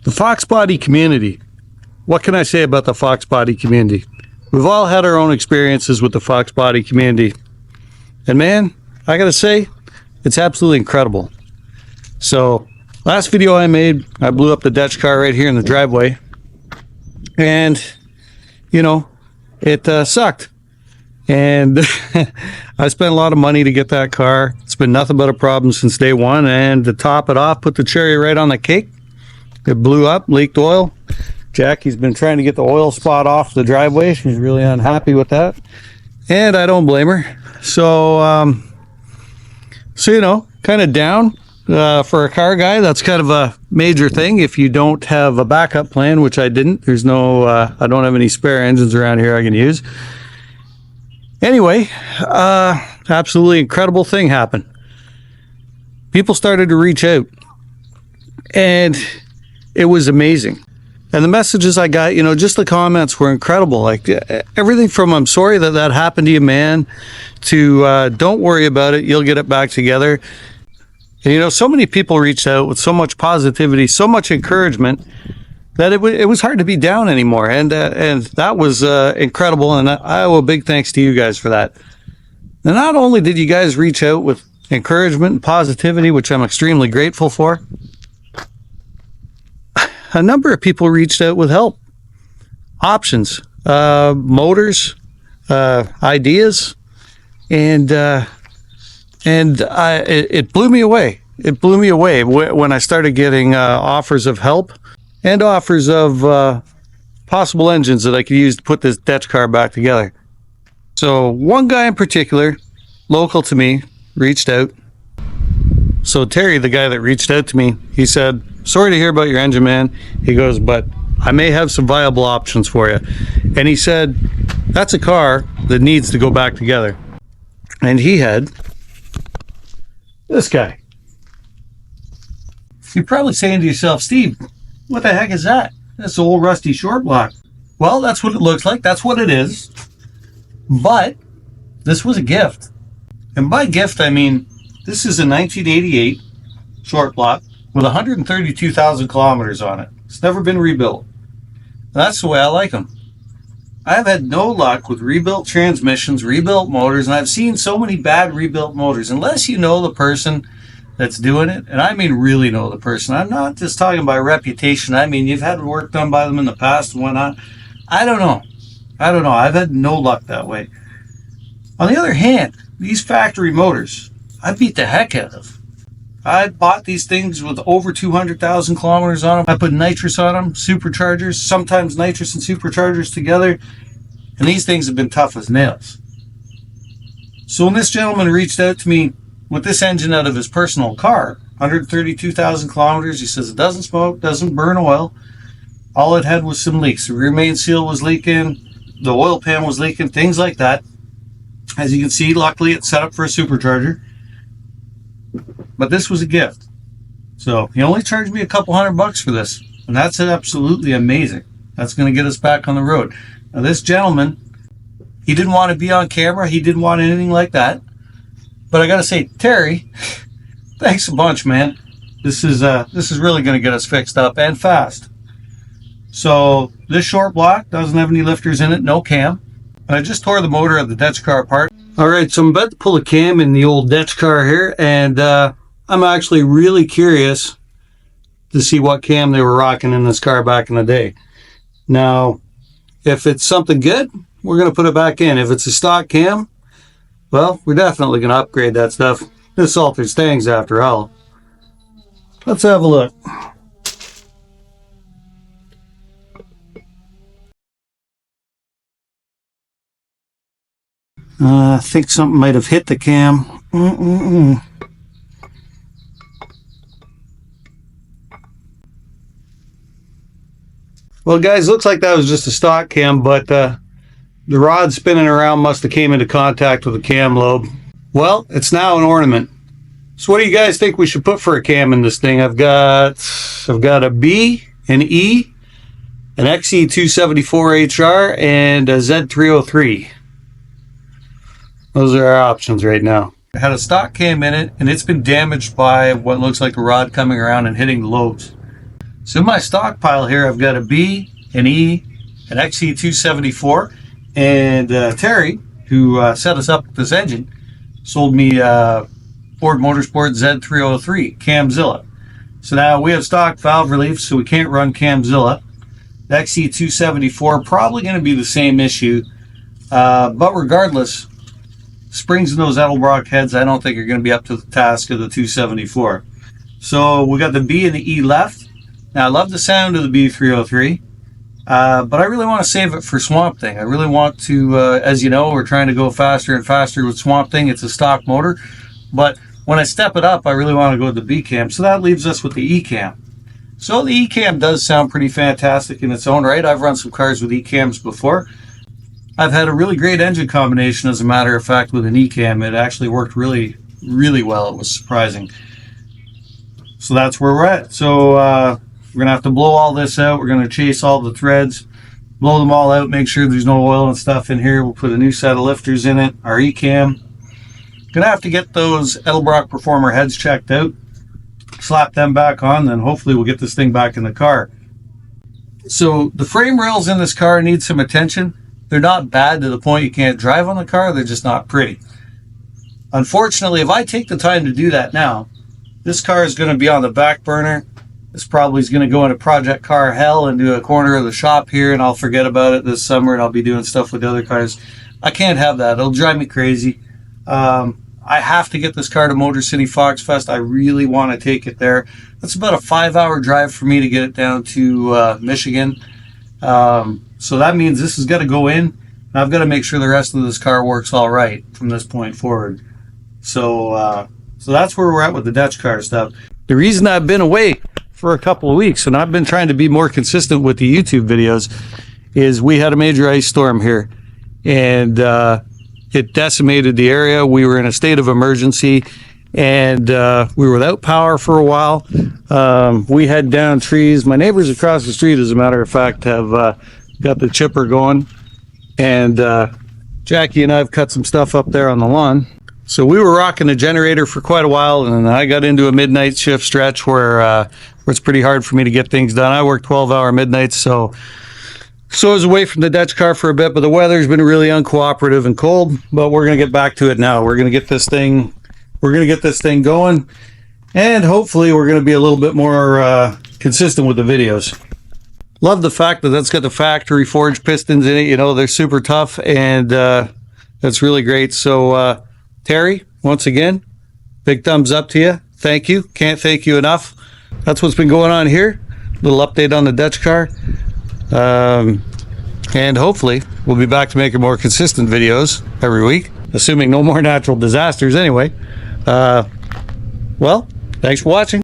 The Foxbody community. What can I say about the Foxbody community? We've all had our own experiences with the Foxbody community. And man, I gotta say, it's absolutely incredible. So, last video I made, I blew up the Dech car right here in the driveway. And, you know, it sucked. And I spent a lot of money to get that car. It's been nothing but a problem since day one. And to top it off, put the cherry right on the cake. It blew up, leaked oil. Jackie's been trying to get the oil spot off the driveway. She's really unhappy with that. And I don't blame her. So you know, kind of down for a car guy. That's kind of a major thing if you don't have a backup plan, which I didn't. There's no, I don't have any spare engines around here I can use. Anyway, absolutely incredible thing happened. People started to reach out. And it was amazing. And the messages I got, you know, just the comments were incredible. Like everything from "I'm sorry that that happened to you, man," to "don't worry about it, you'll get it back together." And, you know, so many people reached out with so much positivity, so much encouragement that it was hard to be down anymore. And that was incredible. And I owe a big thanks to you guys for that. And not only did you guys reach out with encouragement and positivity, which I'm extremely grateful for, a number of people reached out with help, options, motors, ideas, and it blew me away. It blew me away when I started getting offers of help and offers of possible engines that I could use to put this Dech car back together. So one guy in particular, local to me, reached out. So Terry, the guy that reached out to me, he said, "Sorry to hear about your engine, man." He goes, "But I may have some viable options for you." And he said, "That's a car that needs to go back together." And he had this guy. You're probably saying to yourself, "Steve, what the heck is that? That's an old rusty short block." Well, that's what it looks like. That's what it is. But this was a gift. And by gift, I mean, this is a 1988 short block with 132,000 kilometers on it. It's never been rebuilt. That's the way I like them. I've had no luck with rebuilt transmissions, rebuilt motors, and I've seen so many bad rebuilt motors. Unless you know the person that's doing it, and I mean really know the person. I'm not just talking by reputation. I mean, you've had work done by them in the past and whatnot. I don't know. I've had no luck that way. On the other hand, these factory motors, I beat the heck out of. I bought these things with over 200,000 kilometers on them. I put nitrous on them, superchargers, sometimes nitrous and superchargers together, and these things have been tough as nails. So when this gentleman reached out to me with this engine out of his personal car, 132,000 kilometers, he says it doesn't smoke, doesn't burn oil. All it had was some leaks. The rear main seal was leaking, the oil pan was leaking, things like that. As you can see, luckily it's set up for a supercharger. But this was a gift. So he only charged me a couple $100 for this. And that's absolutely amazing. That's going to get us back on the road. Now this gentleman, he didn't want to be on camera. He didn't want anything like that. But I got to say, Terry, thanks a bunch, man. This is really going to get us fixed up and fast. So this short block doesn't have any lifters in it, no cam. And I just tore the motor of the Dech car apart. All right, so I'm about to pull a cam in the old Dech car here, and I'm actually really curious to see what cam they were rocking in this car back in the day. Now, if it's something good, we're going to put it back in. If it's a stock cam, well, we're definitely going to upgrade that stuff. This altered Stangs after all. Let's have a look. I think something might have hit the cam. Well, guys, looks like that was just a stock cam, but the rod spinning around must have came into contact with the cam lobe. Well, it's now an ornament. So what do you guys think we should put for a cam in this thing? I've got a B, an E, an XE274HR, and a Z303. Those are our options right now. It had a stock cam in it, and it's been damaged by what looks like a rod coming around and hitting the lobes. So in my stockpile here, I've got a B, an E, an XE274, and Terry, who set us up with this engine, sold me Ford Motorsport Z303 Camzilla. So now we have stock valve relief, so we can't run Camzilla. The XE274 probably going to be the same issue, but regardless, springs in those Edelbrock heads I don't think are going to be up to the task of the 274. So we got the B and the E left. Now I love the sound of the B303, but I really want to save it for Swamp Thing. I really want to, as you know, we're trying to go faster and faster with Swamp Thing. It's a stock motor, but when I step it up, I really want to go with the B cam. So that leaves us with the E cam. So the E cam does sound pretty fantastic in its own right. I've run some cars with E cams before. I've had a really great engine combination, as a matter of fact, with an E cam. It actually worked really, really well. It was surprising. So that's where we're at. So we're going to have to blow all this out. We're going to chase all the threads, blow them all out, make sure there's no oil and stuff in here. We'll put a new set of lifters in it, our E cam. Going to have to get those Edelbrock Performer heads checked out, slap them back on, then hopefully we'll get this thing back in the car. So the frame rails in this car need some attention. They're not bad to the point you can't drive on the car. They're just not pretty. Unfortunately, if I take the time to do that now, this car is going to be on the back burner. This probably is going to go into Project Car Hell into a corner of the shop here, and I'll forget about it this summer, and I'll be doing stuff with the other cars. I can't have that. It'll drive me crazy. I have to get this car to Motor City Fox Fest. I really want to take it there. That's about a 5-hour drive for me to get it down to Michigan. So that means this has got to go in, and I've got to make sure the rest of this car works all right from this point forward. So that's where we're at with the Dutch car stuff. The reason I've been away for a couple of weeks, and I've been trying to be more consistent with the YouTube videos, is we had a major ice storm here, and it decimated the area. We were in a state of emergency, and we were without power for a while. We had down trees. My neighbors across the street, as a matter of fact, have got the chipper going, and Jackie and I have cut some stuff up there on the lawn. So we were rocking a generator for quite a while, and I got into a midnight shift stretch where it's pretty hard for me to get things done. I work 12-hour midnights, so I was away from the Dutch car for a bit, but the weather's been really uncooperative and cold, but we're going to get back to it now. We're going to get this thing going, and hopefully we're going to be a little bit more consistent with the videos. Love the fact that that's got the factory forged pistons in it. You know, they're super tough, and that's really great. So Terry, once again, big thumbs up to you. Thank you. Can't thank you enough. That's what's been going on here. Little update on the Dutch car. And hopefully we'll be back to making more consistent videos every week, assuming no more natural disasters anyway. Well, thanks for watching.